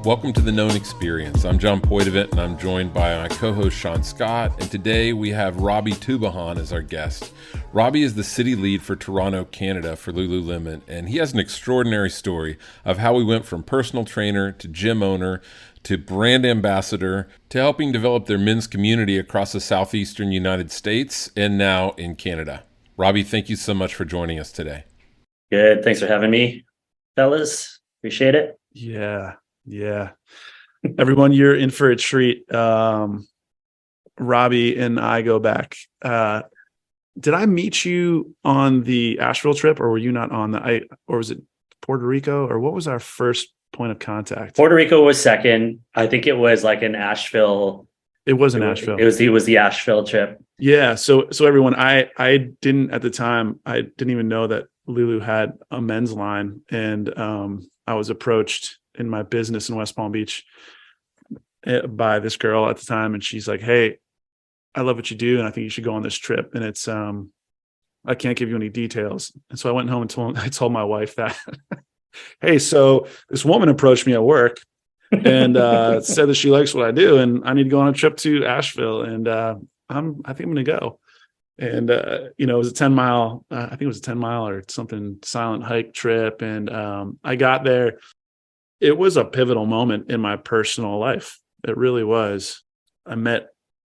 Welcome to The Known Experience. I'm John Poitevent, and I'm joined by my co-host Sean Scott, and today we have Robbie Tubajon as our guest. Robbie is the city lead for Toronto, Canada for Lululemon, and he has an extraordinary story of how he went from personal trainer to gym owner to brand ambassador to helping develop their men's community across the southeastern United States and now in Canada. Robbie, thank you so much for joining us today. Good. Thanks for having me, fellas. Appreciate it. Yeah. Everyone, you're in for a treat. Robbie and I go back. Did I meet you on the Asheville trip, or were you not on or was it Puerto Rico, or what was our first point of contact? Puerto Rico was second. I think it was like in Asheville. It was in Asheville. It was the Asheville trip. Yeah. So everyone, I didn't at the time, I didn't even know that Lulu had a men's line, and I was approached in my business in West Palm Beach by this girl at the time, and she's like, "Hey, I love what you do, and I think you should go on this trip." And it's I can't give you any details. And so I went home and I told my wife that, "Hey, so this woman approached me at work and said that she likes what I do, and I need to go on a trip to Asheville, and I think I'm going to go." And it was a 10-mile, I think it was a 10-mile or something, silent hike trip. And I got there. It was a pivotal moment in my personal life. It really was. I met,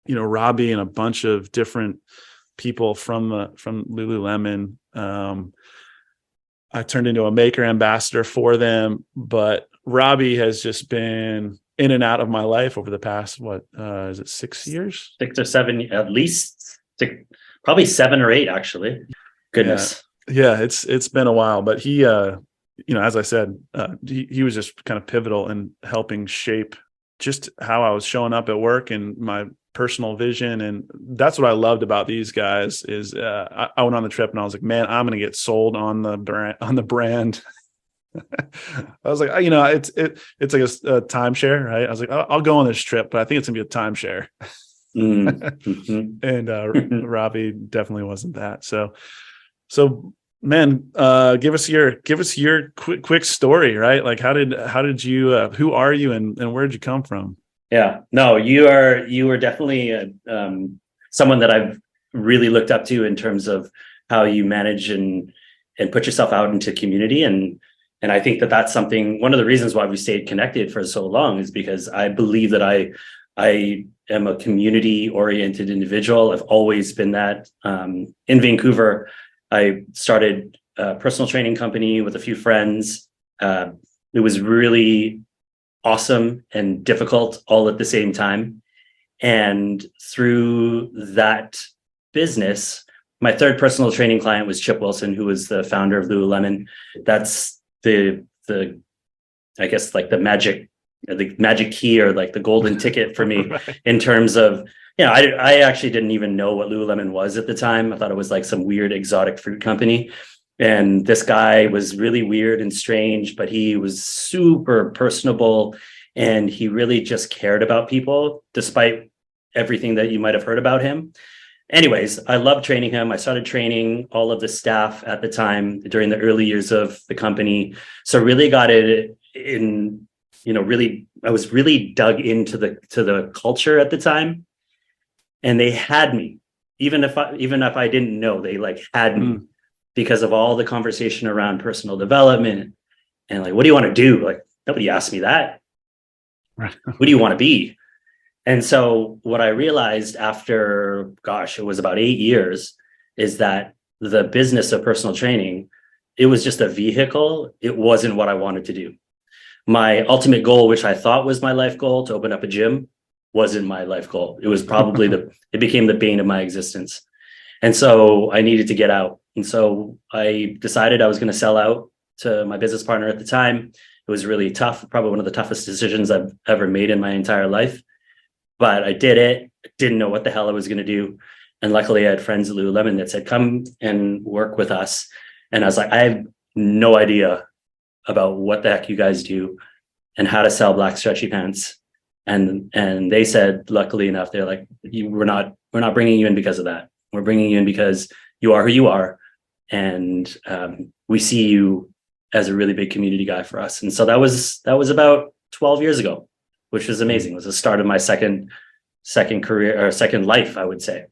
Robbie and a bunch of different people from Lululemon. I turned into a maker ambassador for them, but Robbie has just been in and out of my life over the past, is it 6 years? 6 or 7, at least. Probably 7 or 8, actually. Goodness. Yeah, it's been a while, but he, as I said, he was just kind of pivotal in helping shape just how I was showing up at work and my personal vision. And that's what I loved about these guys is I went on the trip and I was like, man, I'm going to get sold on the brand. I was like, it's like a timeshare, right? I was like, I'll go on this trip, but I think it's gonna be a timeshare. Mm-hmm. And Robbie definitely wasn't that. So man, give us your quick story, right? Like how did you who are you and where did you come from? Yeah, no, you are definitely someone that I've really looked up to in terms of how you manage and put yourself out into community. And I think that that's something, one of the reasons why we stayed connected for so long is because I believe that I am a community-oriented individual. I've always been that. In Vancouver, I started a personal training company with a few friends. It was really awesome and difficult all at the same time. And through that business, my third personal training client was Chip Wilson, who was the founder of Lululemon. That's the I guess like the magic key or like the golden ticket for me. Right. In terms of, I actually didn't even know what Lululemon was at the time. I thought it was like some weird exotic fruit company. And this guy was really weird and strange, but he was super personable and he really just cared about people despite everything that you might have heard about him. Anyways, I loved training him. I started training all of the staff at the time during the early years of the company. So really got it in, I was really dug into the culture at the time, and they had me, even if I didn't know, they like had me because of all the conversation around personal development and like, what do you want to do? Like nobody asked me that. Right. What do you want to be? And so what I realized after, it was about 8 years, is that the business of personal training, it was just a vehicle. It wasn't what I wanted to do. My ultimate goal, which I thought was my life goal, to open up a gym, wasn't my life goal. It was probably it became the bane of my existence. And so I needed to get out. And so I decided I was going to sell out to my business partner at the time. It was really tough, probably one of the toughest decisions I've ever made in my entire life. But I did it, didn't know what the hell I was going to do. And luckily I had friends at Lululemon that said, come and work with us. And I was like, I have no idea about what the heck you guys do and how to sell black stretchy pants. And they said, luckily enough, they're like, we're not bringing you in because of that. We're bringing you in because you are who you are. And we see you as a really big community guy for us. And so that was about 12 years ago, which was amazing. It was the start of my second career, or second life, I would say.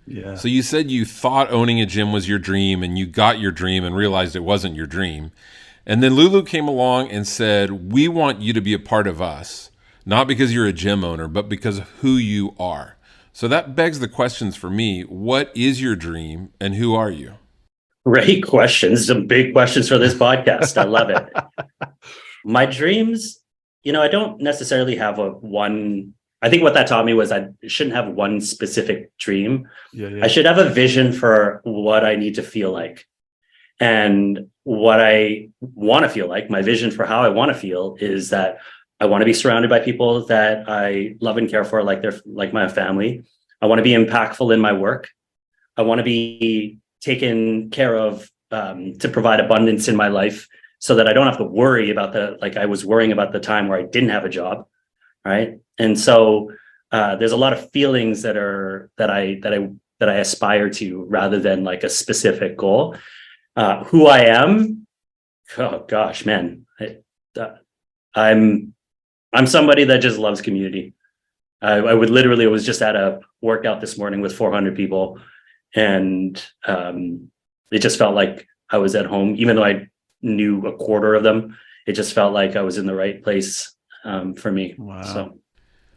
Yeah. So you said you thought owning a gym was your dream, and you got your dream and realized it wasn't your dream. And then Lulu came along and said, we want you to be a part of us, not because you're a gym owner, but because of who you are. So that begs the questions for me. What is your dream and who are you? Great questions. Some big questions for this podcast. I love it. My dreams, I don't necessarily have I think what that taught me was I shouldn't have one specific dream. Yeah. I should have a vision for what I need to feel like. And what I want to feel like, my vision for how I want to feel, is that I want to be surrounded by people that I love and care for, like my family. I want to be impactful in my work. I want to be taken care of, to provide abundance in my life, so that I don't have to worry about I was worrying about the time where I didn't have a job. Right. And so there's a lot of feelings that I aspire to, rather than like a specific goal. Who I am, oh gosh, man, I'm somebody that just loves community. I was just at a workout this morning with 400 people, and it just felt like I was at home, even though I knew a quarter of them. It just felt like I was in the right place for me. Wow. So.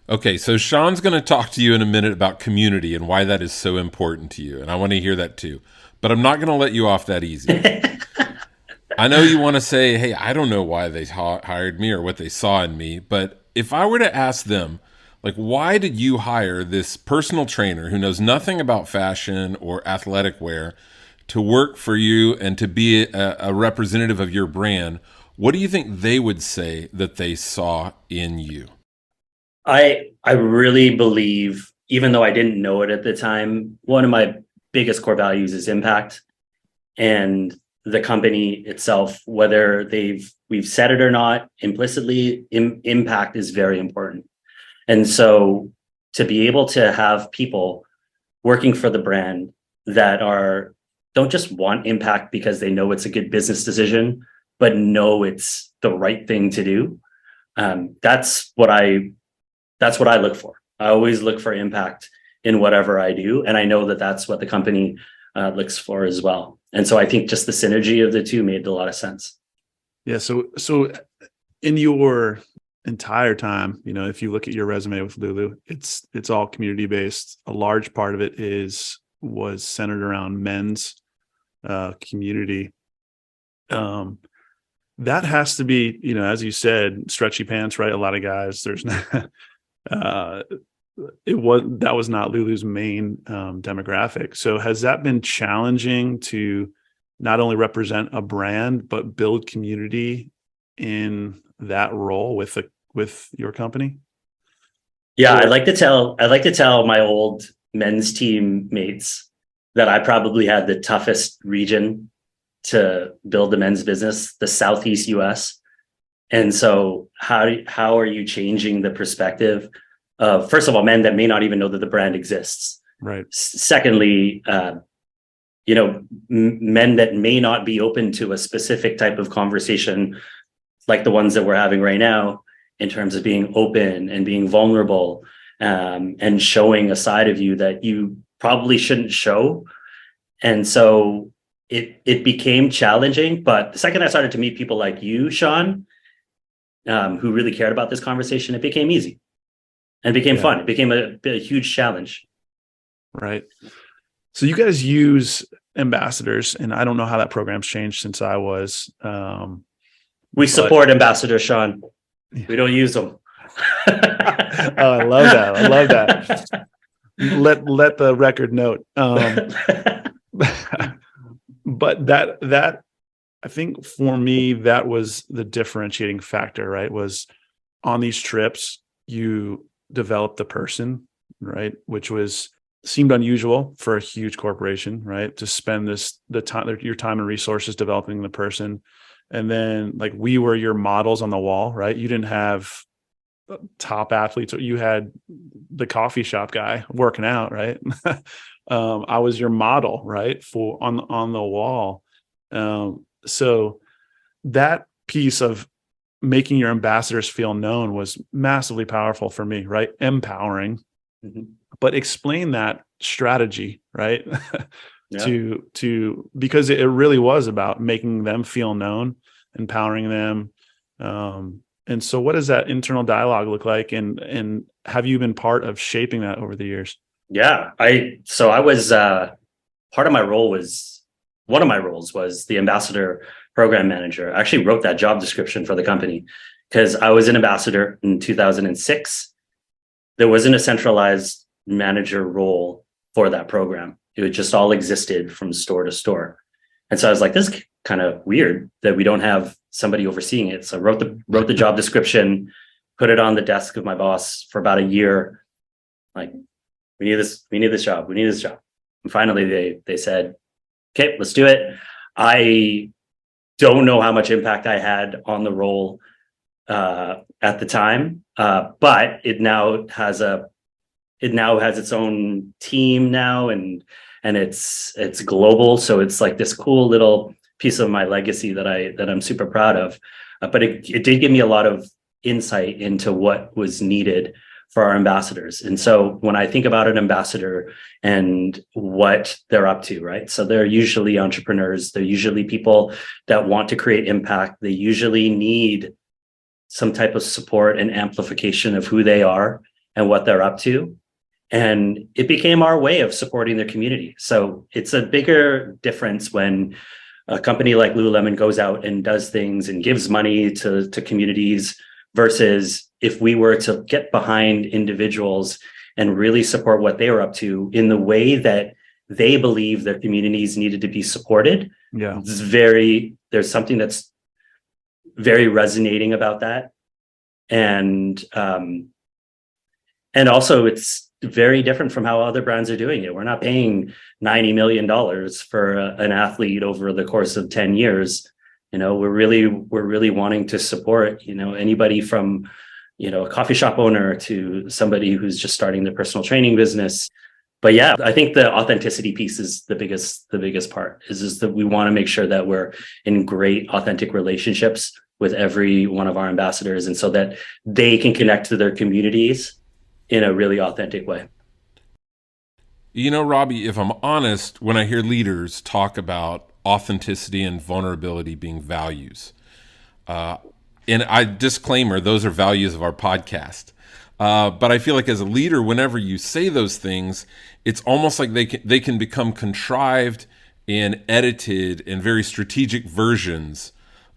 Okay, so Sean's going to talk to you in a minute about community and why that is so important to you, and I want to hear that too. But I'm not going to let you off that easy. I know you want to say, hey, I don't know why they hired me or what they saw in me, but if I were to ask them, like, why did you hire this personal trainer who knows nothing about fashion or athletic wear to work for you and to be a representative of your brand, what do you think they would say that they saw in you? I really believe, even though I didn't know it at the time, one of my biggest core values is impact. And the company itself, whether we've said it or not, implicitly, impact is very important. And so to be able to have people working for the brand that don't just want impact because they know it's a good business decision, but know it's the right thing to do. That's what I look for. I always look for impact in whatever I do. And I know that that's what the company looks for as well. And so I think just the synergy of the two made a lot of sense. Yeah. So in your entire time, if you look at your resume with Lulu, it's all community based. A large part of it was centered around men's community. That has to be, as you said, stretchy pants, right? A lot of guys, there's not, that was not Lulu's main demographic. So has that been challenging to not only represent a brand, but build community in that role with your company? Yeah, I'd like to tell my old men's team mates that I probably had the toughest region to build the men's business, the Southeast US. And so how are you changing the perspective of, first of all, men that may not even know that the brand exists? Right. Secondly, men that may not be open to a specific type of conversation like the ones that we're having right now, in terms of being open and being vulnerable, and showing a side of you that you probably shouldn't show. And so it became challenging. But the second I started to meet people like you, Sean, who really cared about this conversation, it became easy and became fun. It became a huge challenge. Right. So you guys use ambassadors, and I don't know how that program's changed since I was. We support ambassadors, Sean. We don't use them. Oh, I love that. I love that. Let the record note. But that I think for me, that was the differentiating factor, right? Was on these trips, you develop the person, right? Which seemed unusual for a huge corporation, right? To spend your time and resources developing the person. And then like we were your models on the wall, right? You didn't have top athletes. You had the coffee shop guy working out, right? I was your model, right? On the wall. So that piece of making your ambassadors feel known was massively powerful for me, right? Empowering, but explain that strategy, right? Yeah. to because it really was about making them feel known, empowering them. And so what does that internal dialogue look like? And have you been part of shaping that over the years? Yeah. I was, part of my role was, one of my roles was the ambassador program manager. I actually wrote that job description for the company because I was an ambassador in 2006. There wasn't a centralized manager role for that program. It just all existed from store to store. And so I was like, this is kind of weird that we don't have somebody overseeing it. So I wrote the job description, put it on the desk of my boss for about a year. Like, we need this job. And finally they said, okay, let's do it. I don't know how much impact I had on the role at the time, but it now has its own team now, and it's global. So it's like this cool little piece of my legacy that I'm super proud of. But it did give me a lot of insight into what was needed for our ambassadors. And so when I think about an ambassador and what they're up to, right? So they're usually entrepreneurs. They're usually people that want to create impact. They usually need some type of support and amplification of who they are and what they're up to. And it became our way of supporting their community. So it's a bigger difference when a company like Lululemon goes out and does things and gives money to communities versus if we were to get behind individuals and really support what they were up to in the way that they believe their communities needed to be supported. Yeah. There's something that's very resonating about that. And also it's very different from how other brands are doing it. We're not paying $90 million for an athlete over the course of 10 years. We're really wanting to support, anybody from, a coffee shop owner to somebody who's just starting their personal training business. But yeah, I think the authenticity piece is the biggest part is that we want to make sure that we're in great, authentic relationships with every one of our ambassadors. And so that they can connect to their communities in a really authentic way. Robbie, if I'm honest, when I hear leaders talk about authenticity and vulnerability being values, and I disclaimer, those are values of our podcast. But I feel like as a leader, whenever you say those things, it's almost like they can become contrived and edited and very strategic versions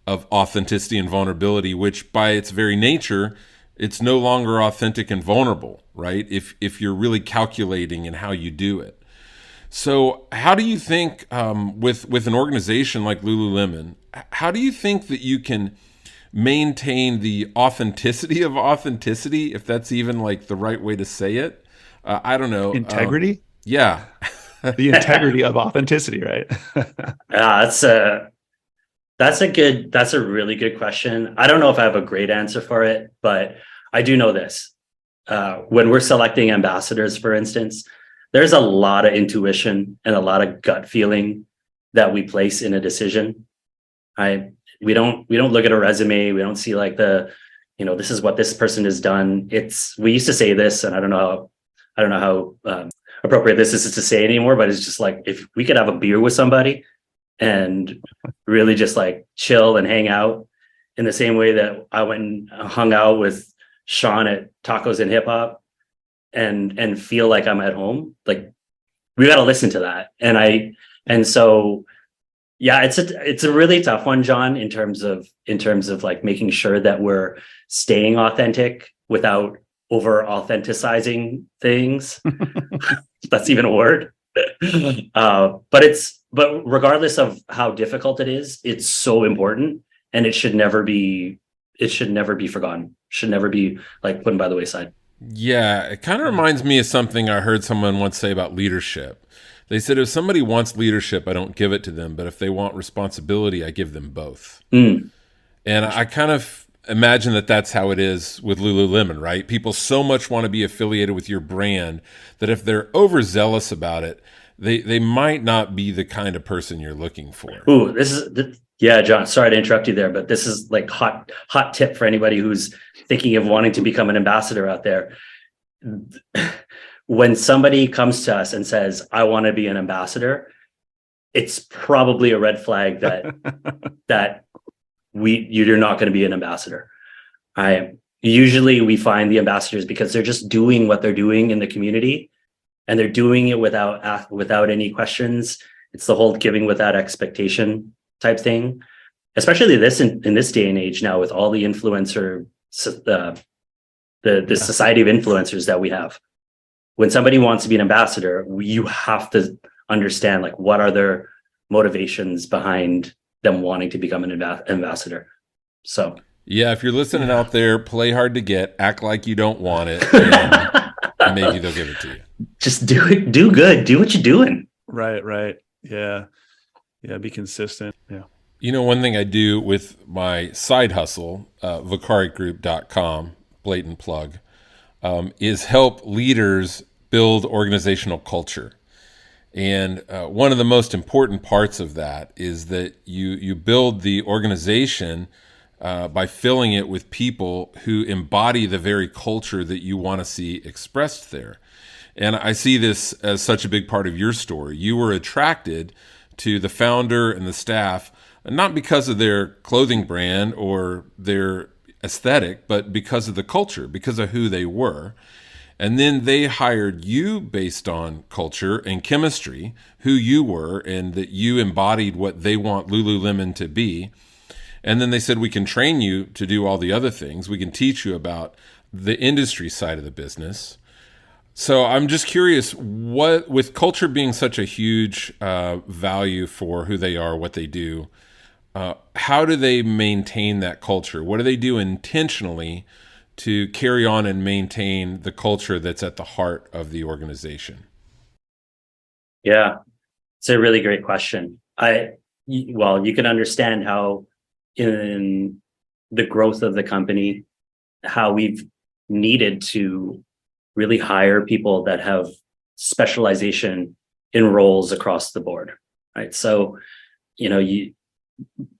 of authenticity and vulnerability, which by its very nature, it's no longer authentic and vulnerable, right? If you're really calculating in how you do it. So how do you think with an organization like Lululemon, how do you think that you can maintain the authenticity of authenticity, if that's even like the right way to say it? I don't know. Integrity? Yeah. The integrity of authenticity, right? That's a really good question. I don't know if I have a great answer for it, but I do know this. When we're selecting ambassadors, for instance, there's a lot of intuition and a lot of gut feeling that we place in a decision. We don't look at a resume. We don't see like this is what this person has done. We used to say this, and I don't know how appropriate this is to say anymore, but it's just like, if we could have a beer with somebody and really just like chill and hang out in the same way that I went and hung out with Sean at Tacos and Hip Hop and feel like I'm at home, like we got to listen to that. And so yeah, it's a really tough one, John, in terms of like making sure that we're staying authentic without over authenticizing things. That's even a word. But regardless of how difficult it is, it's so important, and it should never be forgotten. Should never be like put by the wayside. Yeah, it kind of reminds me of something I heard someone once say about leadership. They said, if somebody wants leadership, I don't give it to them. But if they want responsibility, I give them both. And I kind of imagine that that's how it is with Lululemon, right? People so much want to be affiliated with your brand that if they're overzealous about it, they might not be the kind of person you're looking for. Ooh, yeah, John, sorry to interrupt you there, but this is like hot tip for anybody who's thinking of wanting to become an ambassador out there. When somebody comes to us and says, I want to be an ambassador, it's probably a red flag that you're not going to be an ambassador. Usually we find the ambassadors because they're just doing what they're doing in the community, and they're doing it without any questions. It's the whole giving without expectation type thing, especially in this day and age now with all the influencer, the society of influencers that we have. When somebody wants to be an ambassador, you have to understand like what are their motivations behind them wanting to become an ambassador. So yeah, if you're listening out there, play hard to get, act like you don't want it, and maybe they'll give it to you. Just do it, do good, do what you're doing. Right. Yeah. Be consistent. Yeah. You know, one thing I do with my side hustle, vicarigroup.com, blatant plug, is help leaders build organizational culture. And one of the most important parts of that is that you build the organization by filling it with people who embody the very culture that you want to see expressed there. And I see this as such a big part of your story. You were attracted to the founder and the staff, not because of their clothing brand or their aesthetic, but because of the culture, because of who they were. And then they hired you based on culture and chemistry, who you were, and that you embodied what they want Lululemon to be. And then they said, we can train you to do all the other things. We can teach you about the industry side of the business. So I'm just curious, what, with culture being such a huge value for who they are, what they do, how do they maintain that culture? What do they do intentionally to carry on and maintain the culture that's at the heart of the organization? Yeah, it's a really great question. You can understand how in the growth of the company, how we've needed to really hire people that have specialization in roles across the board, right? So,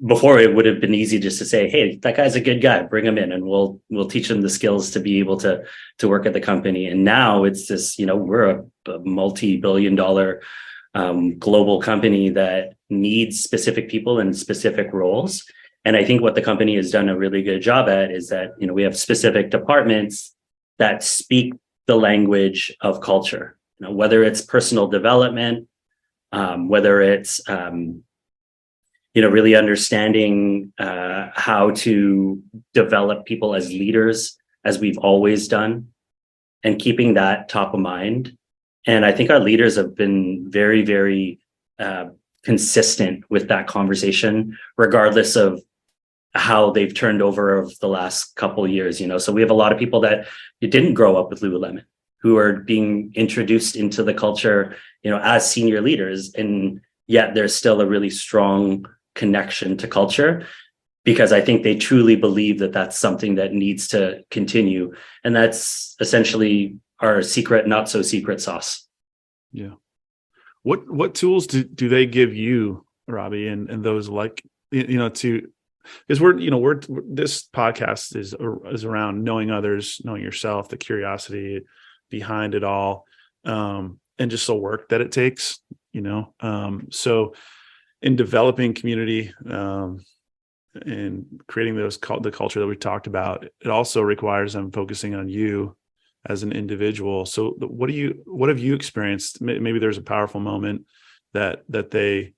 before it would have been easy just to say, hey, that guy's a good guy, bring him in and we'll teach him the skills to be able to work at the company. And now it's this, we're a multi-billion-dollar global company that needs specific people in specific roles. And I think what the company has done a really good job at is that, we have specific departments that speak the language of culture, whether it's personal development, whether it's, really understanding how to develop people as leaders, as we've always done, and keeping that top of mind. And I think our leaders have been very, very consistent with that conversation, regardless of how they've turned over the last couple of years. So we have a lot of people that didn't grow up with Lululemon, who are being introduced into the culture, as senior leaders, and yet there's still a really strong connection to culture, because I think they truly believe that that's something that needs to continue. And that's essentially our secret, not so secret sauce. Yeah. What tools do they give you, Robbie, and those because we're this podcast is around knowing others, knowing yourself, the curiosity behind it all, and just the work that it takes, so in developing community and creating the culture that we talked about, it also requires them focusing on you as an individual. So what have you experienced? Maybe there's a powerful moment that they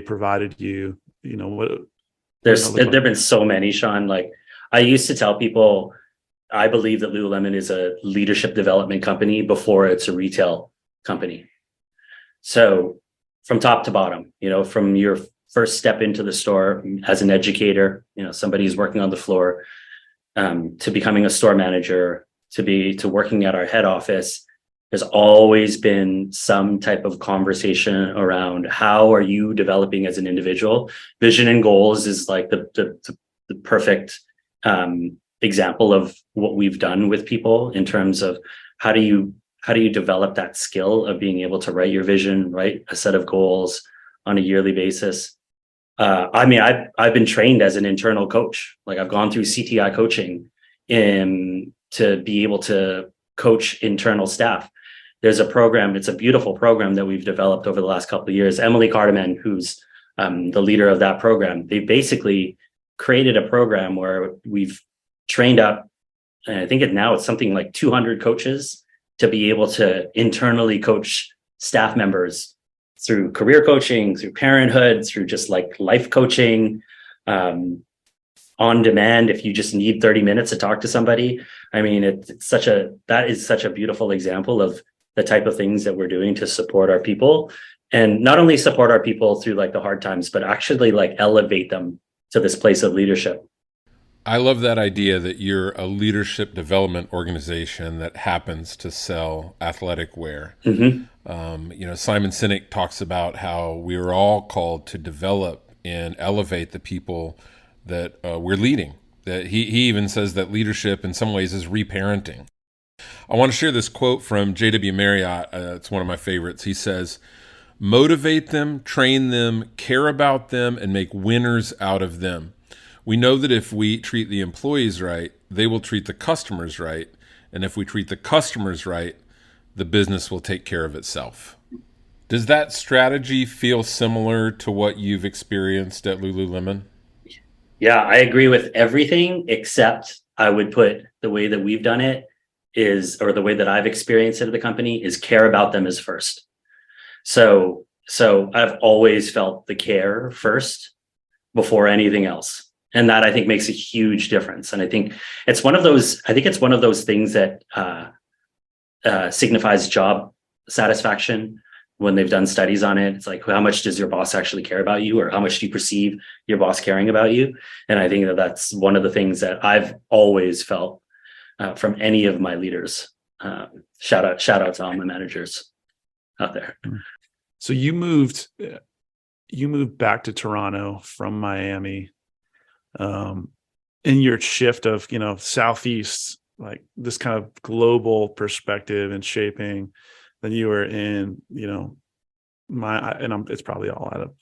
provided you, there've been so many, Sean. Like, I used to tell people, I believe that Lululemon is a leadership development company before it's a retail company. So from top to bottom, from your first step into the store as an educator, somebody who's working on the floor, to becoming a store manager, to working at our head office, there's always been some type of conversation around how are you developing as an individual. Vision and goals is like the perfect example of what we've done with people in terms of how do you how do you develop that skill of being able to write your vision, write a set of goals on a yearly basis? I mean, I've been trained as an internal coach. Like I've gone through CTI coaching to be able to coach internal staff. There's a program, it's a beautiful program that we've developed over the last couple of years. Emily Cardeman, who's the leader of that program, they basically created a program where we've trained up, and I think now it's something like 200 coaches to be able to internally coach staff members through career coaching, through parenthood, through just like life coaching, on demand. If you just need 30 minutes to talk to somebody, I mean, that is such a beautiful example of the type of things that we're doing to support our people, and not only support our people through like the hard times, but actually like elevate them to this place of leadership. I love that idea that you're a leadership development organization that happens to sell athletic wear. Mm-hmm. Simon Sinek talks about how we are all called to develop and elevate the people that we're leading. That he even says that leadership in some ways is reparenting. I want to share this quote from J.W. Marriott. It's one of my favorites. He says, "Motivate them, train them, care about them, and make winners out of them. We know that if we treat the employees right, they will treat the customers right. And if we treat the customers right, the business will take care of itself." Does that strategy feel similar to what you've experienced at Lululemon? Yeah, I agree with everything, except I would put the way that we've done it or the way that I've experienced it at the company is care about them is first. So I've always felt the care first before anything else. And that I think makes a huge difference. And I think it's one of those things that signifies job satisfaction. When they've done studies on it, it's like, how much does your boss actually care about you, or how much do you perceive your boss caring about you? And I think that that's one of the things that I've always felt from any of my leaders. Shout out to all my managers out there. So you moved back to Toronto from Miami. In your shift of, Southeast, like this kind of global perspective and shaping, then you were in, it's probably all out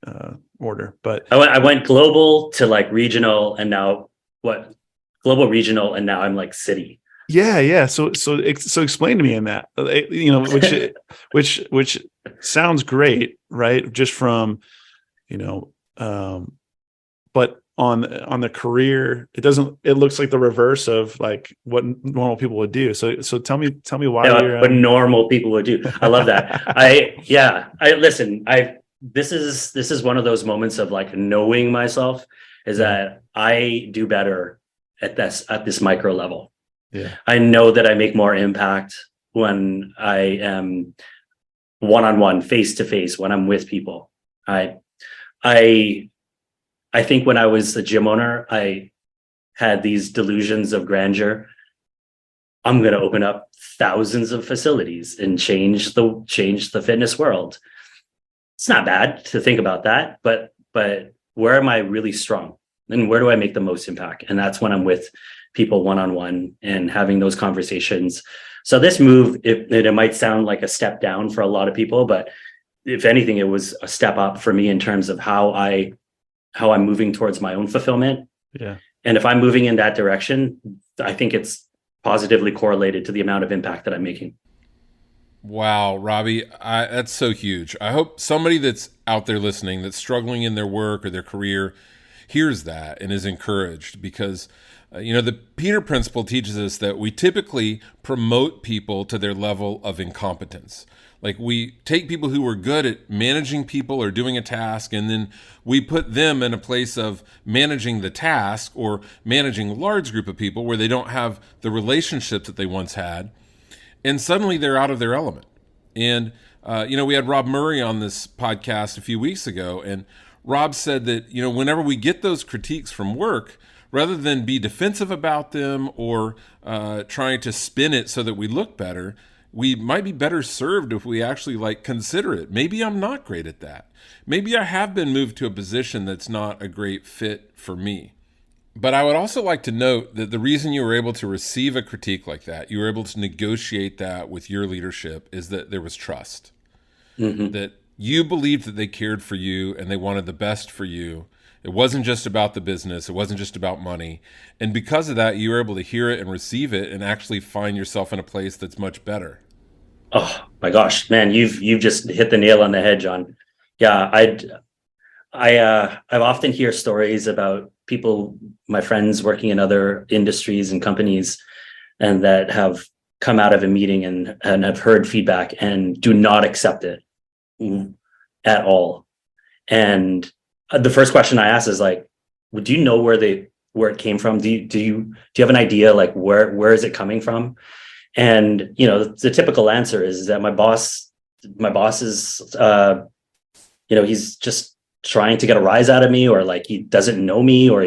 of order, but I went global to like regional, and now global regional, and now I'm like city. Yeah. So explain to me in that, which sounds great, right? Just from, but on the career, it looks like the reverse of like what normal people would do. So tell me why what normal people would do. I love that. This is one of those moments of like knowing myself, is that I do better at this micro level. Yeah. I know that I make more impact when I am one-on-one, face-to-face, when I'm with people. I think when I was a gym owner, I had these delusions of grandeur. I'm going to open up thousands of facilities and change the fitness world. It's not bad to think about that, but where am I really strong, and where do I make the most impact? And that's when I'm with people one-on-one and having those conversations. So this move, it might sound like a step down for a lot of people, but if anything, it was a step up for me in terms of how I'm moving towards my own fulfillment. Yeah. And if I'm moving in that direction, I think it's positively correlated to the amount of impact that I'm making. Wow, Robbie, that's so huge. I hope somebody that's out there listening that's struggling in their work or their career hears that and is encouraged, because the Peter Principle teaches us that we typically promote people to their level of incompetence. Like we take people who are good at managing people or doing a task, and then we put them in a place of managing the task or managing a large group of people where they don't have the relationships that they once had. And suddenly they're out of their element. And, we had Rob Murray on this podcast a few weeks ago, and Rob said that, whenever we get those critiques from work, rather than be defensive about them or trying to spin it so that we look better, we might be better served if we actually consider it. Maybe I'm not great at that. Maybe I have been moved to a position that's not a great fit for me. But I would also like to note that the reason you were able to receive a critique like that, you were able to negotiate that with your leadership, is that there was trust. Hmm. That you believed that they cared for you and they wanted the best for you. It wasn't just about the business. It wasn't just about money. And because of that, you were able to hear it and receive it and actually find yourself in a place that's much better. Oh my gosh, man, you've just hit the nail on the head, John. Yeah, I've often hear stories about people, my friends working in other industries and companies, and that have come out of a meeting and have heard feedback and do not accept it at all. And the first question I ask is like, would you know where it came from? Do you have an idea like where is it coming from? And the typical answer is that my boss is he's just trying to get a rise out of me, or like he doesn't know me, or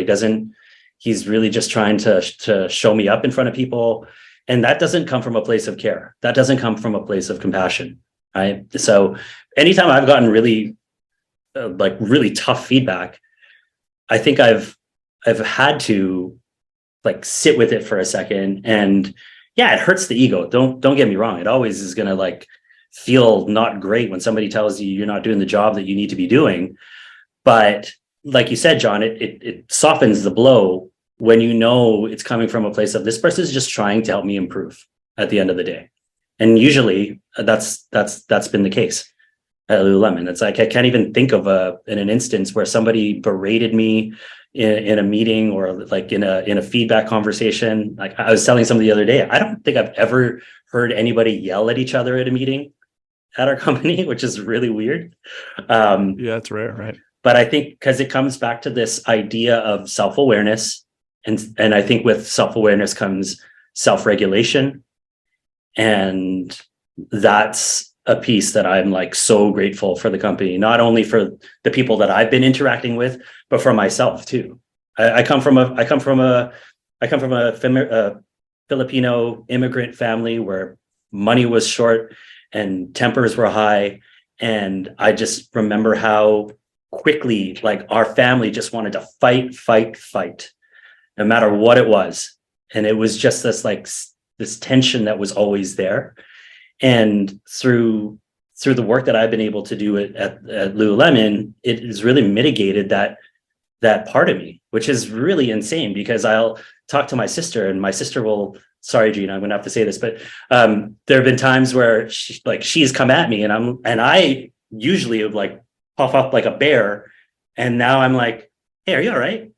he's really just trying to show me up in front of people. And that doesn't come from a place of care. That doesn't come from a place of compassion. Right. So anytime I've gotten really tough feedback, I think I've had to like sit with it for a second. And yeah, it hurts the ego. Don't get me wrong. It always is going to like feel not great when somebody tells you you're not doing the job that you need to be doing. But like you said, John, it softens the blow when you know it's coming from a place of this person is just trying to help me improve at the end of the day. And usually that's been the case at Lululemon. It's like I can't even think of in an instance where somebody berated me in a meeting, or like in a feedback conversation. Like I was telling somebody the other day, I don't think I've ever heard anybody yell at each other at a meeting at our company, which is really weird. Yeah, it's rare, right? But I think because it comes back to this idea of self-awareness, and I think with self-awareness comes self-regulation, and that's a piece that I'm like so grateful for the company, not only for the people that I've been interacting with, but for myself too. I come from a Filipino immigrant family where money was short and tempers were high, and I just remember how quickly like our family just wanted to fight, no matter what it was, and it was just this tension that was always there. And through the work that I've been able to do at Lululemon, it has really mitigated that part of me, which is really insane, because I'll talk to my sister and my sister will, sorry, Gina, I'm going to have to say this, but there have been times where she's come at me, and I usually would like puff up like a bear. And now I'm like, hey, are you all right?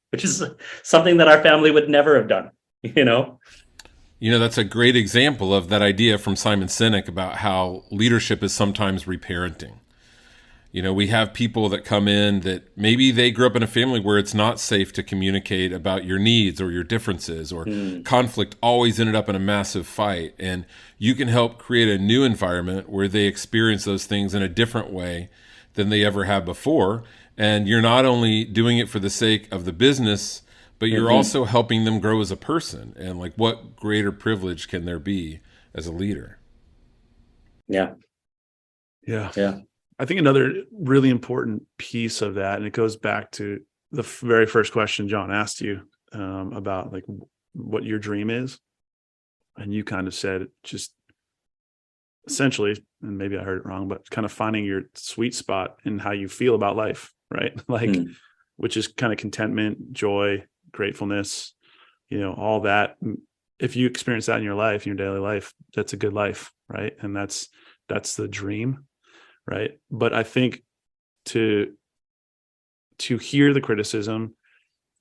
Which is something that our family would never have done, That's a great example of that idea from Simon Sinek about how leadership is sometimes reparenting. We have people that come in that maybe they grew up in a family where it's not safe to communicate about your needs or your differences, or conflict always ended up in a massive fight. And you can help create a new environment where they experience those things in a different way than they ever have before. And you're not only doing it for the sake of the business, but you're also helping them grow as a person. And like, what greater privilege can there be as a leader? Yeah. Yeah. I think another really important piece of that, and it goes back to the very first question John asked you about like what your dream is. And you kind of said just essentially, and maybe I heard it wrong, but kind of finding your sweet spot in how you feel about life, right? Like, which is kind of contentment, joy, gratefulness, all that. If you experience that in your life, in your daily life, that's a good life, right? And that's the dream, right? But I think to hear the criticism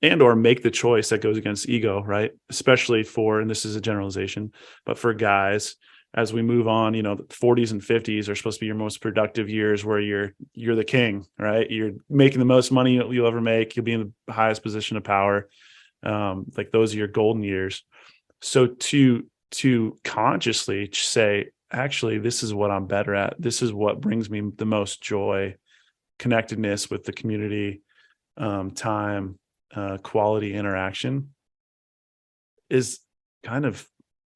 and or make the choice that goes against ego, right? Especially for, and this is a generalization, but for guys, as we move on, the 40s and 50s are supposed to be your most productive years, where you're the king, right? You're making the most money you'll ever make. You'll be in the highest position of power. Like those are your golden years. So to consciously say, actually, this is what I'm better at. This is what brings me the most joy, connectedness with the community, time, quality interaction, is kind of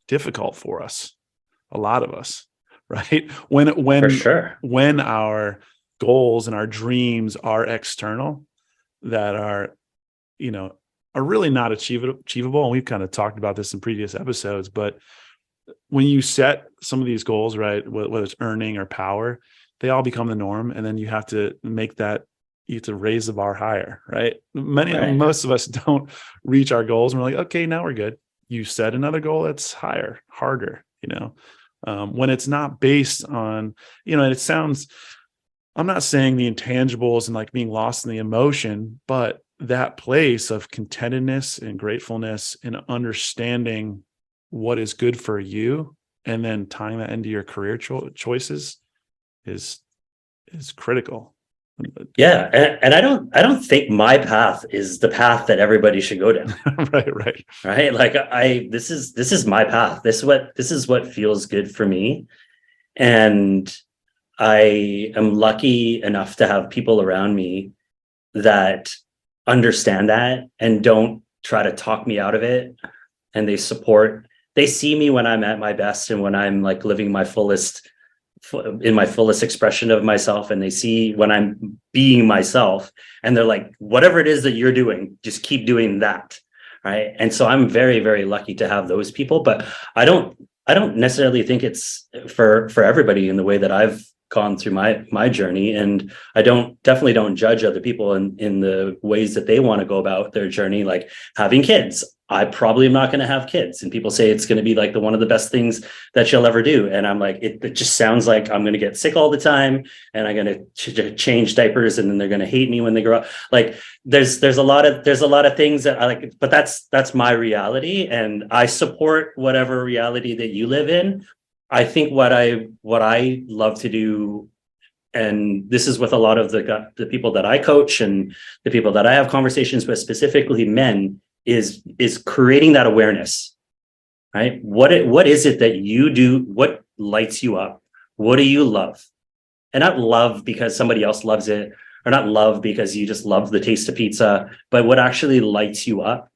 difficult for us. A lot of us, right? For sure. When our goals and our dreams are external, that are, are really not achievable. And we've kind of talked about this in previous episodes, but when you set some of these goals, right, whether it's earning or power, they all become the norm. And then you have to you have to raise the bar higher, right? Most of us don't reach our goals and we're like, okay, now we're good. You set another goal that's higher, harder, when it's not based on, and it sounds, I'm not saying the intangibles and like being lost in the emotion, but that place of contentedness and gratefulness and understanding what is good for you and then tying that into your career choices is critical. Yeah. And I don't think my path is the path that everybody should go down. Right. Like this is my path. This is what feels good for me. And I am lucky enough to have people around me that understand that and don't try to talk me out of it. And they see me when I'm at my best and when I'm like living my fullest expression of myself, and they see when I'm being myself, and they're like, whatever it is that you're doing, just keep doing that. Right. And so I'm very, very lucky to have those people, but I don't necessarily think it's for everybody in the way that I've gone through my journey. And I definitely don't judge other people in the ways that they want to go about their journey, like having kids. I probably am not going to have kids. And people say it's going to be like one of the best things that you'll ever do. And I'm like, it just sounds like I'm going to get sick all the time and I'm going to change diapers and then they're going to hate me when they grow up. Like there's a lot of things that I like, but that's my reality. And I support whatever reality that you live in. I think what I love to do, and this is with a lot of the people that I coach and the people that I have conversations with, specifically men, is creating that awareness, right? What is it that you do? What lights you up? What do you love? And not love because somebody else loves it, or not love because you just love the taste of pizza, but what actually lights you up,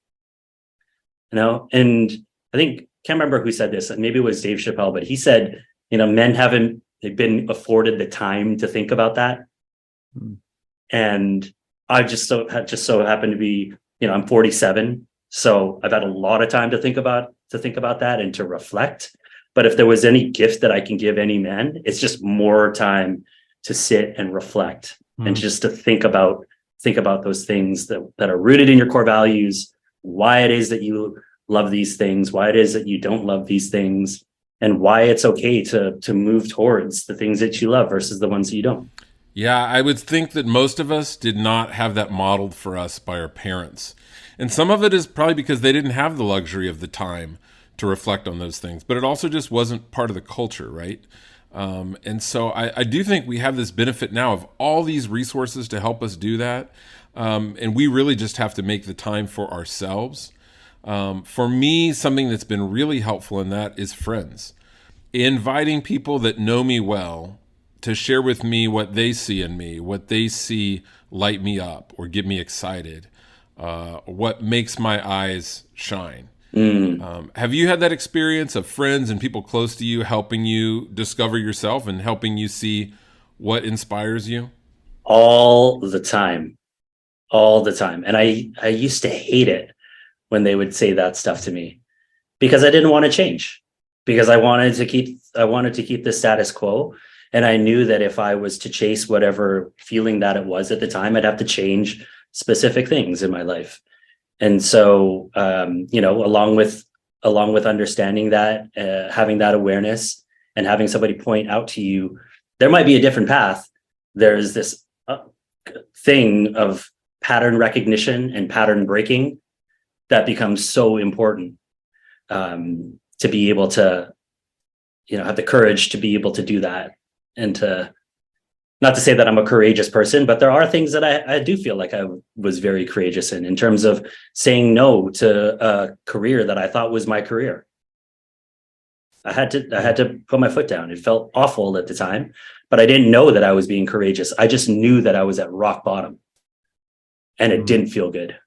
And I think, can't remember who said this, maybe it was Dave Chappelle, but he said, men haven't been afforded the time to think about that. And I just so happen to be, I'm 47, so I've had a lot of time to think about that and to reflect. But if there was any gift that I can give any man, it's just more time to sit and reflect and just to think about those things that are rooted in your core values, why it is that you love these things, why it is that you don't love these things, and why it's okay to move towards the things that you love versus the ones that you don't. Yeah, I would think that most of us did not have that modeled for us by our parents. And some of it is probably because they didn't have the luxury of the time to reflect on those things, but it also just wasn't part of the culture, right? And so I do think we have this benefit now of all these resources to help us do that. And we really just have to make the time for ourselves. For me, something that's been really helpful in that is friends. Inviting people that know me well to share with me what they see in me, what they see light me up or get me excited, what makes my eyes shine. Have you had that experience of friends and people close to you helping you discover yourself and helping you see what inspires you? All the time. And I used to hate it when they would say that stuff to me because I didn't want to change, because I wanted to keep the status quo. And I knew that if I was to chase whatever feeling that it was at the time, I'd have to change specific things in my life. And so, along with understanding that, having that awareness and having somebody point out to you, there might be a different path. There's this thing of pattern recognition and pattern breaking that becomes so important to be able to, have the courage to be able to do that. And to, not to say that I'm a courageous person, but there are things that I do feel like I was very courageous in terms of saying no to a career that I thought was my career. I had to put my foot down. It felt awful at the time, but I didn't know that I was being courageous. I just knew that I was at rock bottom and it didn't feel good.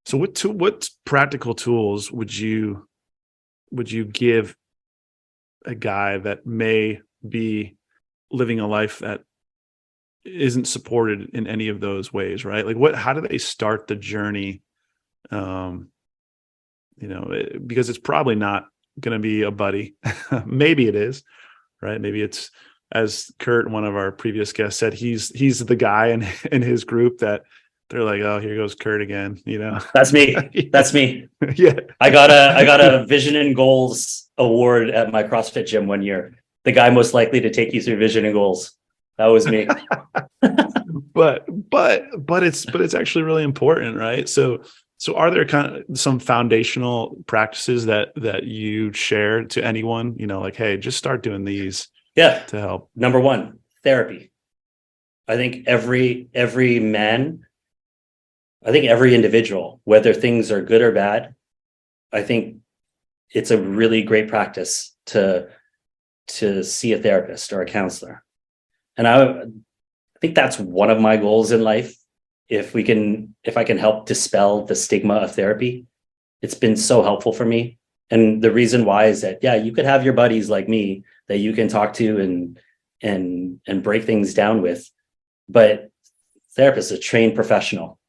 So what practical tools would you give a guy that may be living a life that isn't supported in any of those ways, right? Like how do they start the journey? Because it's probably not going to be a buddy. Maybe it is, right? Maybe it's, as Kurt, one of our previous guests, said, he's the guy in his group that they're like, oh, here goes Kurt again. That's me. That's me. Yeah. I got a vision and goals award at my CrossFit gym one year. The guy most likely to take you through vision and goals. That was me. but it's actually really important, right? So are there kind of some foundational practices that you share to anyone, like, hey, just start doing these to help? Number one, therapy. I think every individual, whether things are good or bad, I think it's a really great practice to see a therapist or a counselor. And I think that's one of my goals in life. If I can help dispel the stigma of therapy, it's been so helpful for me. And the reason why is that, you could have your buddies like me that you can talk to and break things down with, but therapist is a trained professional.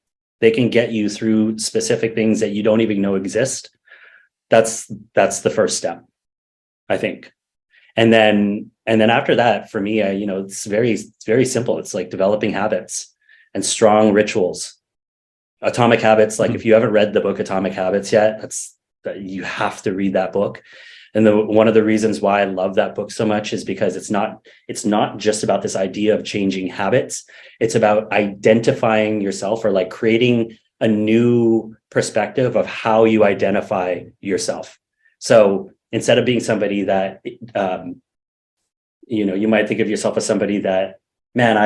They can get you through specific things that you don't even know exist. That's the first step, I think. And then after that, for me, it's very simple. It's like developing habits and strong rituals. Atomic Habits, like if you haven't read the book Atomic Habits yet, you have to read that book. And one of the reasons why I love that book so much is because it's not just about this idea of changing habits. It's about identifying yourself, or like creating a new perspective of how you identify yourself. So instead of being somebody that, you might think of yourself as somebody that, man,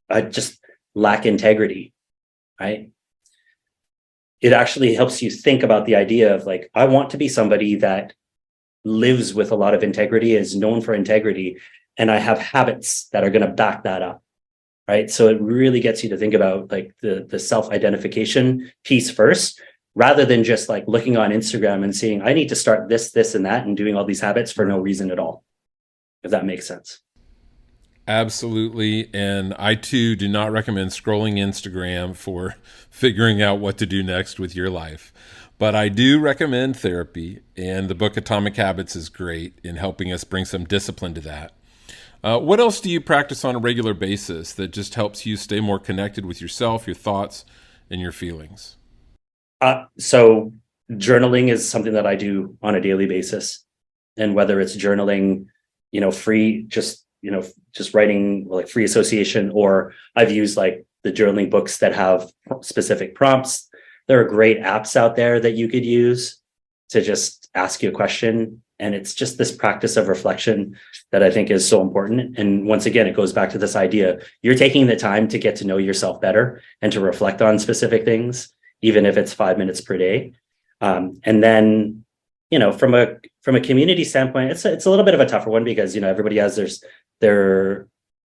I just lack integrity, right? It actually helps you think about the idea of like, I want to be somebody that lives with a lot of integrity, is known for integrity, and I have habits that are going to back that up, right? So it really gets you to think about like the self-identification piece first, rather than just like looking on Instagram and seeing, I need to start this, and that, and doing all these habits for no reason at all, if that makes sense. Absolutely. And I too do not recommend scrolling Instagram for figuring out what to do next with your life. But I do recommend therapy, and the book Atomic Habits is great in helping us bring some discipline to that. What else do you practice on a regular basis that just helps you stay more connected with yourself, your thoughts, and your feelings? So journaling is something that I do on a daily basis. And whether it's journaling, free, just writing like free association, or I've used like the journaling books that have specific prompts. There are great apps out there that you could use to just ask you a question. And it's just this practice of reflection that I think is so important. And once again, it goes back to this idea, you're taking the time to get to know yourself better and to reflect on specific things, even if it's 5 minutes per day. And then, from a community standpoint, it's a little bit of a tougher one, because, everybody has their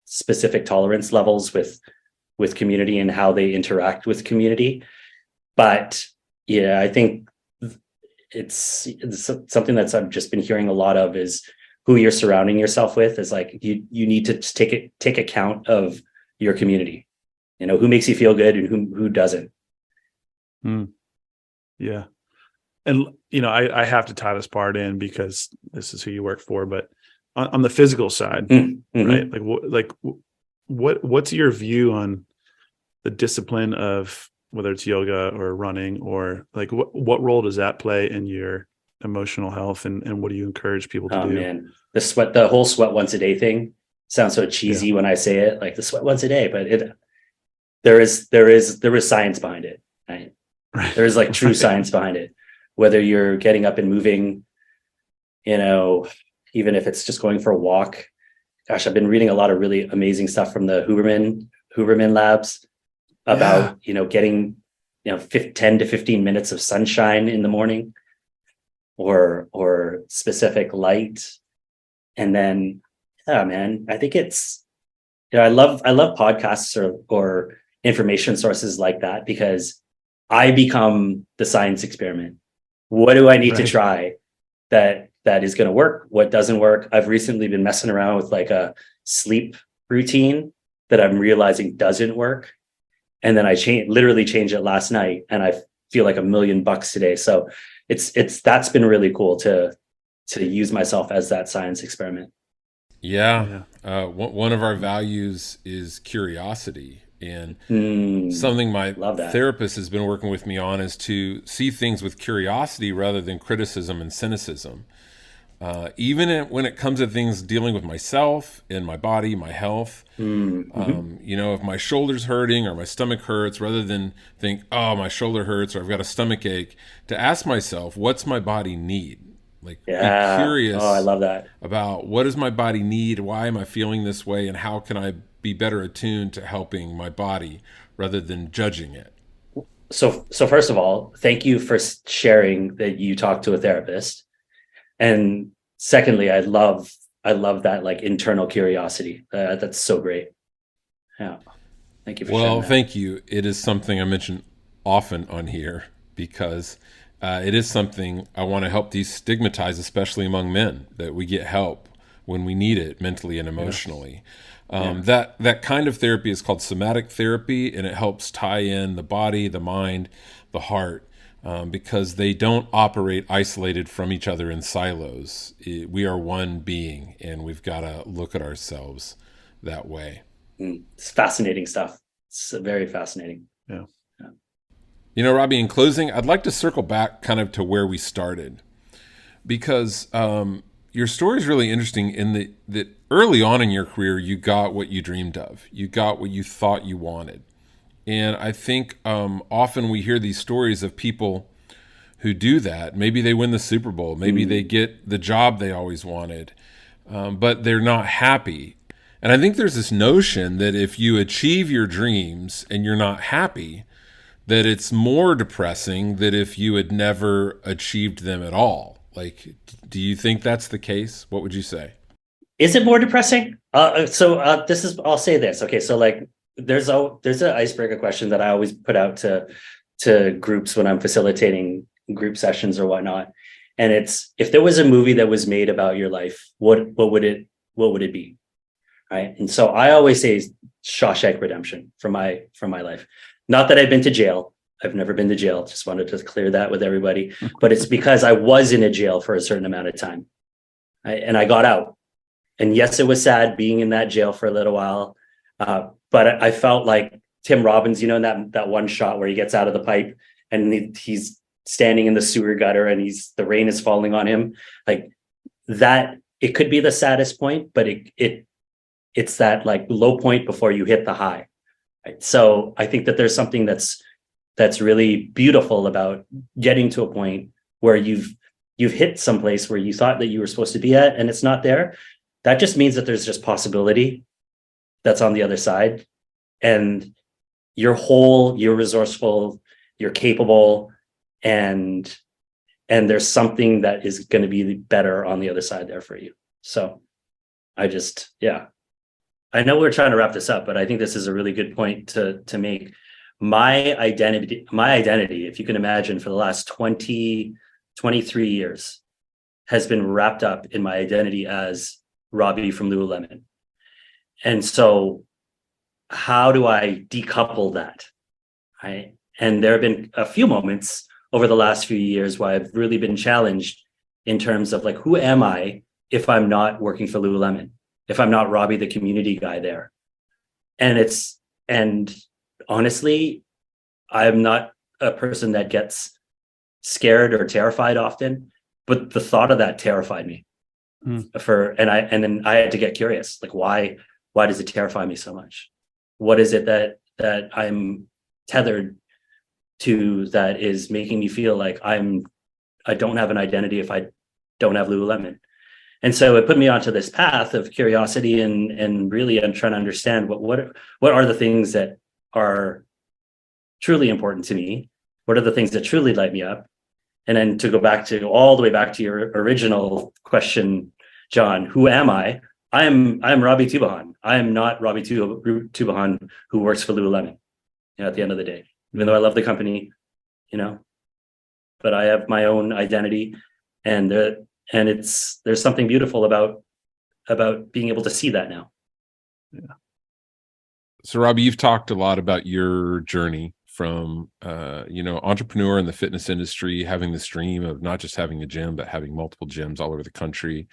specific tolerance levels with community and how they interact with community. But I think it's something that's I've just been hearing a lot of, is who you're surrounding yourself with. Is like you need to take account of your community. Who makes you feel good and who doesn't. Yeah. And I have to tie this part in because this is who you work for, but on the physical side, right? Like what's your view on the discipline of, whether it's yoga or running, or like what role does that play in your emotional health, and what do you encourage people to do? Man, the whole sweat once a day thing sounds so cheesy when I say it, like the sweat once a day, but there is science behind it, right? There is like true science behind it. Whether you're getting up and moving, even if it's just going for a walk. Gosh, I've been reading a lot of really amazing stuff from the Huberman labs about, getting, 10 to 15 minutes of sunshine in the morning, or specific light. And then, man, I think it's, I love podcasts or information sources like that, because I become the science experiment. What do I need to try that is going to work? What doesn't work? I've recently been messing around with like a sleep routine that I'm realizing doesn't work. And then I literally changed it last night, and I feel like $1,000,000 today. So that's been really cool to use myself as that science experiment. Yeah. One of our values is curiosity. And something my Love that. therapist has been working with me on is to see things with curiosity rather than criticism and cynicism. Even when it comes to things dealing with myself and my body, my health, if my shoulder's hurting or my stomach hurts, rather than think, oh, my shoulder hurts or I've got a stomach ache, to ask myself, what's my body need? Like, be curious. Oh, I love that. About what does my body need? Why am I feeling this way? And how can I be better attuned to helping my body rather than judging it? So first of all, thank you for sharing that you talked to a therapist. And secondly, I love that like internal curiosity. That's so great. Yeah. Thank you for sharing that. Thank you. It is something I mention often on here because it is something I want to help destigmatize, especially among men, that we get help when we need it mentally and emotionally. That kind of therapy is called somatic therapy, and it helps tie in the body, the mind, the heart, because they don't operate isolated from each other in silos. We are one being, and we've got to look at ourselves that way. It's fascinating stuff. It's very fascinating. Yeah. Robbie, in closing, I'd like to circle back kind of to where we started, because your story is really interesting in that early on in your career, you got what you dreamed of. You got what you thought you wanted. And I think often we hear these stories of people who do that. Maybe they win the Super Bowl. Maybe they get the job they always wanted, but they're not happy. And I think there's this notion that if you achieve your dreams and you're not happy, that it's more depressing than if you had never achieved them at all. Like, do you think that's the case? What would you say? Is it more depressing? I'll say this. Okay. So like, there's an icebreaker question that I always put out to groups when I'm facilitating group sessions or whatnot. And it's, if there was a movie that was made about your life, what would it be? Right. And so I always say Shawshank Redemption for my life. Not that I've been to jail. I've never been to jail. Just wanted to clear that with everybody. But it's because I was in a jail for a certain amount of time. And I got out. And yes, it was sad being in that jail for a little while. But I felt like Tim Robbins, in that one shot where he gets out of the pipe and he's standing in the sewer gutter and the rain is falling on him. Like that, it could be the saddest point, but it's that like low point before you hit the high. Right? So I think that there's something that's really beautiful about getting to a point where you've hit someplace where you thought that you were supposed to be at and it's not there. That just means that there's just possibility that's on the other side, and you're whole, you're resourceful, you're capable, and there's something that is going to be better on the other side there for you. So I know we're trying to wrap this up, but I think this is a really good point to make. My identity, if you can imagine, for the last 23 years has been wrapped up in my identity as Robbie from Lululemon. And so how do I decouple that? Right? And there have been a few moments over the last few years where I've really been challenged in terms of like, who am I if I'm not working for Lululemon? If I'm not Robbie, the community guy there? And honestly, I'm not a person that gets scared or terrified often, but the thought of that terrified me. And then I had to get curious, like, why does it terrify me so much? What is it that I'm tethered to that is making me feel like I don't have an identity if I don't have Lululemon? And so it put me onto this path of curiosity and really I'm trying to understand what are the things that are truly important to me? What are the things that truly light me up? And then to go all the way back to your original question, John, who am I? I'm Robbie Tubajon. I am not Robbie Tubajon who works for Lululemon. At the end of the day, even though I love the company, but I have my own identity, and there's something beautiful about being able to see that now. Yeah. So Robbie, you've talked a lot about your journey from entrepreneur in the fitness industry, having this dream of not just having a gym, but having multiple gyms all over the country,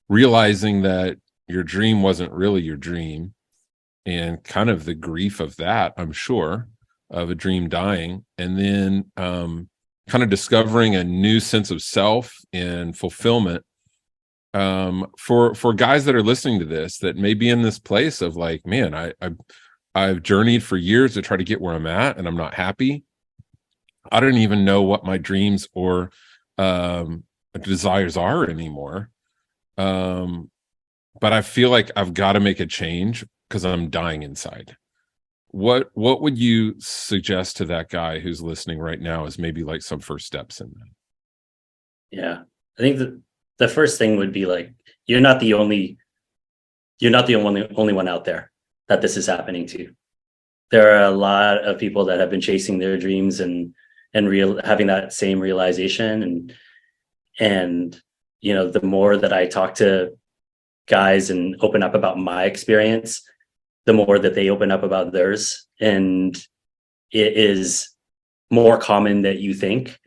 realizing that your dream wasn't really your dream, and kind of the grief of that, I'm sure, of a dream dying, and then kind of discovering a new sense of self and fulfillment. For guys that are listening to this that may be in this place of like, man, I've journeyed for years to try to get where I'm at, and I'm not happy. I don't even know what my dreams or desires are anymore. But I feel like I've got to make a change because I'm dying inside. What would you suggest to that guy who's listening right now as maybe like some first steps in that? Yeah, I think the first thing would be like, you're not the only one out there that this is happening to. There are a lot of people that have been chasing their dreams and having that same realization. And the more that I talk to guys and open up about my experience, the more that they open up about theirs. And it is more common than you think.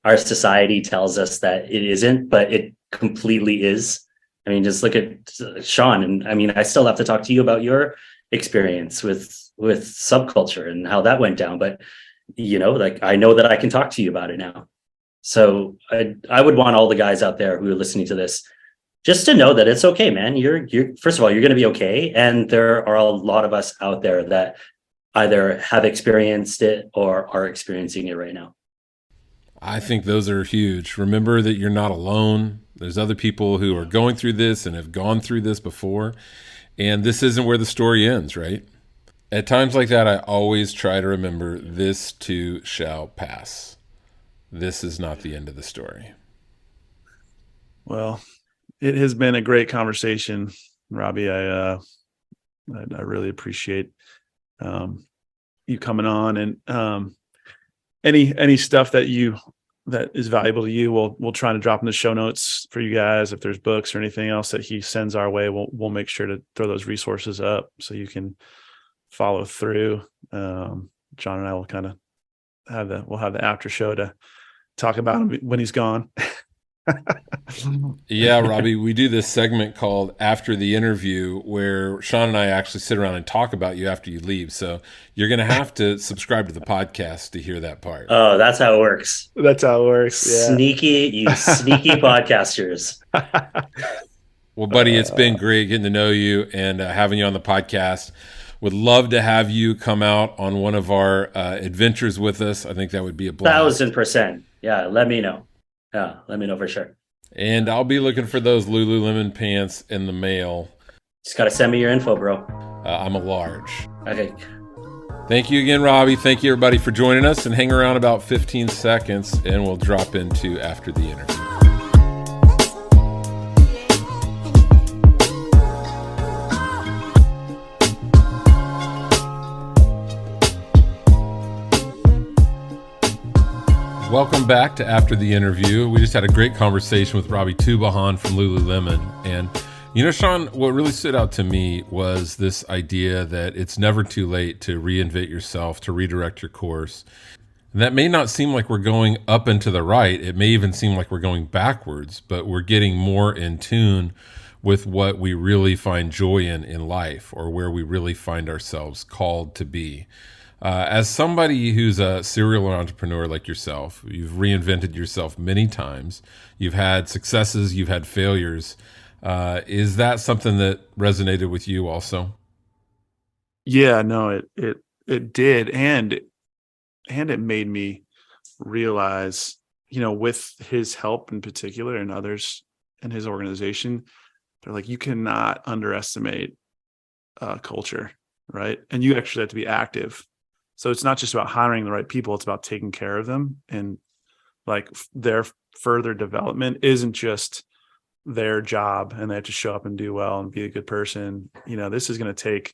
Our society tells us that it isn't, but it completely is. I mean, just look at Sean. And I mean, I still have to talk to you about your experience with subculture and how that went down. But, like, I know that I can talk to you about it now. So I would want all the guys out there who are listening to this just to know that it's okay, man. You're first of all, you're going to be okay. And there are a lot of us out there that either have experienced it or are experiencing it right now. I think those are huge. Remember that you're not alone. There's other people who are going through this and have gone through this before. And this isn't where the story ends, right? At times like that, I always try to remember this too shall pass. This is not the end of the story. Well, it has been a great conversation, Robbie. I really appreciate you coming on, and any stuff that is valuable to you, we'll try to drop in the show notes for you guys. If there's books or anything else that he sends our way, we'll make sure to throw those resources up so you can follow through. John and I will kind of have the after show to talk about him when he's gone. Yeah, Robbie, we do this segment called After the Interview where Sean and I actually sit around and talk about you after you leave. So you're going to have to subscribe to the podcast to hear that part. Oh, that's how it works. That's how it works. Yeah. Sneaky podcasters. Well, buddy, it's been great getting to know you and having you on the podcast. Would love to have you come out on one of our adventures with us. I think that would be a blast. 1,000%. Yeah, let me know. Yeah, let me know for sure. And I'll be looking for those Lululemon pants in the mail. Just got to send me your info, bro. I'm a large. Okay. Thank you again, Robbie. Thank you, everybody, for joining us. And hang around about 15 seconds, and we'll drop into After the Interview. Welcome back to After the Interview. We just had a great conversation with Robbie Tubajon from Lululemon. And, Sean, what really stood out to me was this idea that it's never too late to reinvent yourself, to redirect your course. And that may not seem like we're going up and to the right. It may even seem like we're going backwards, but we're getting more in tune with what we really find joy in life, or where we really find ourselves called to be. As somebody who's a serial entrepreneur like yourself, you've reinvented yourself many times. You've had successes, you've had failures. Is that something that resonated with you also? Yeah, no, it did, and it made me realize, with his help in particular and others in his organization, they're like, you cannot underestimate culture, right? And you actually have to be active. So it's not just about hiring the right people, it's about taking care of them, and like their further development isn't just their job and they have to show up and do well and be a good person. This is going to take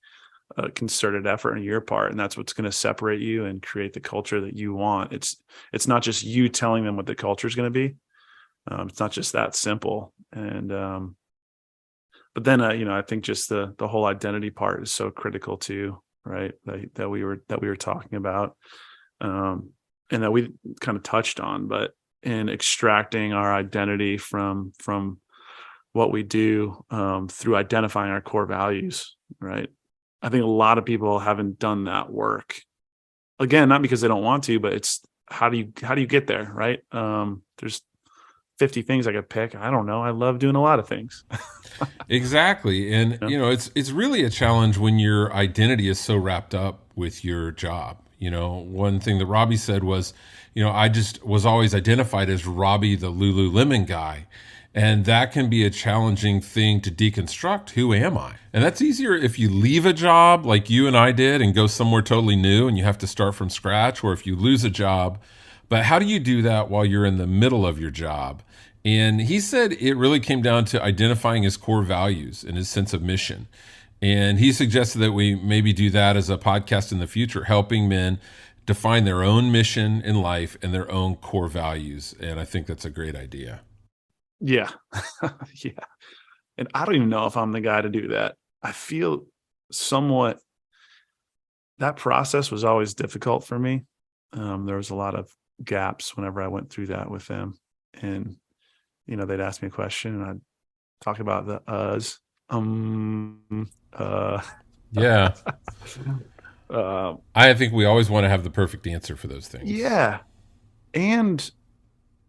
a concerted effort on your part, and that's what's going to separate you and create the culture that you want. It's not just you telling them what the culture is going to be. It's not just that simple. And but then I think just the whole identity part is so critical too, right? That we were talking about, and that we kind of touched on, but in extracting our identity from what we do, through identifying our core values, right? I think a lot of people haven't done that work. Again, not because they don't want to, but it's how do you get there, right? There's 50 things I could pick. I don't know. I love doing a lot of things. Exactly. And, Yeah. it's really a challenge when your identity is so wrapped up with your job. One thing that Robbie said was, I just was always identified as Robbie, the Lululemon guy. And that can be a challenging thing to deconstruct. Who am I? And that's easier if you leave a job like you and I did and go somewhere totally new and you have to start from scratch, or if you lose a job. But how do you do that while you're in the middle of your job? And he said it really came down to identifying his core values and his sense of mission. And he suggested that we maybe do that as a podcast in the future, helping men define their own mission in life and their own core values. And I think that's a great idea. Yeah. Yeah. And I don't even know if I'm the guy to do that. I feel somewhat that process was always difficult for me. There was a lot of gaps whenever I went through that with them. And, they'd ask me a question and I'd talk about the us. Yeah. I think we always want to have the perfect answer for those things. Yeah. And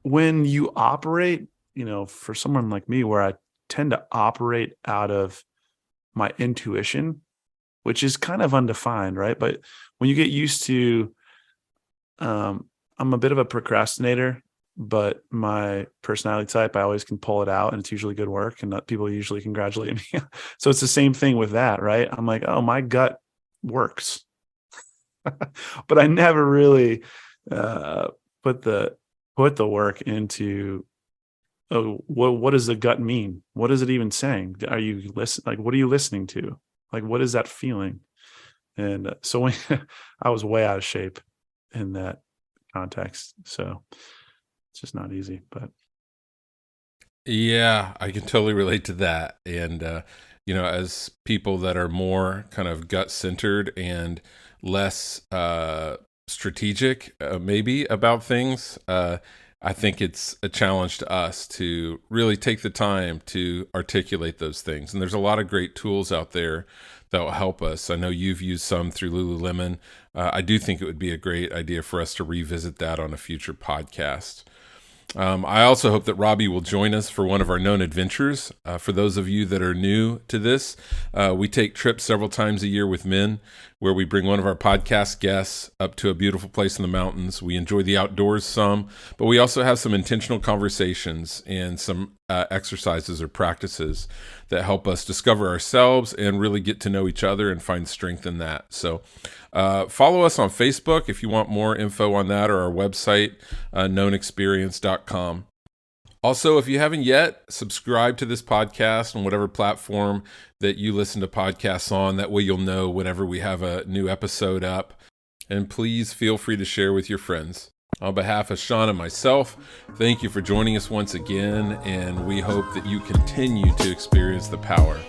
when you operate, for someone like me, where I tend to operate out of my intuition, which is kind of undefined, right? But when you get used to, I'm a bit of a procrastinator, but my personality type, I always can pull it out and it's usually good work and people usually congratulate me. So it's the same thing with that, right? I'm like, oh, my gut works. But I never really put the work into, oh, what does the gut mean? What is it even saying? Are you like, what are you listening to? Like, what is that feeling? And so when I was way out of shape in that context. So it's just not easy, but. Yeah, I can totally relate to that. And, as people that are more kind of gut centered and less strategic, maybe about things, I think it's a challenge to us to really take the time to articulate those things. And there's a lot of great tools out there that will help us. I know you've used some through Lululemon. I do think it would be a great idea for us to revisit that on a future podcast. I also hope that Robbie will join us for one of our known adventures. For those of you that are new to this, we take trips several times a year with men where we bring one of our podcast guests up to a beautiful place in the mountains. We enjoy the outdoors some, but we also have some intentional conversations and some exercises or practices that help us discover ourselves and really get to know each other and find strength in that. So follow us on Facebook if you want more info on that, or our website, knownexperience.com. Also, if you haven't yet, subscribe to this podcast on whatever platform that you listen to podcasts on. That way you'll know whenever we have a new episode up. And please feel free to share with your friends. On behalf of Sean and myself, thank you for joining us once again, and we hope that you continue to experience the power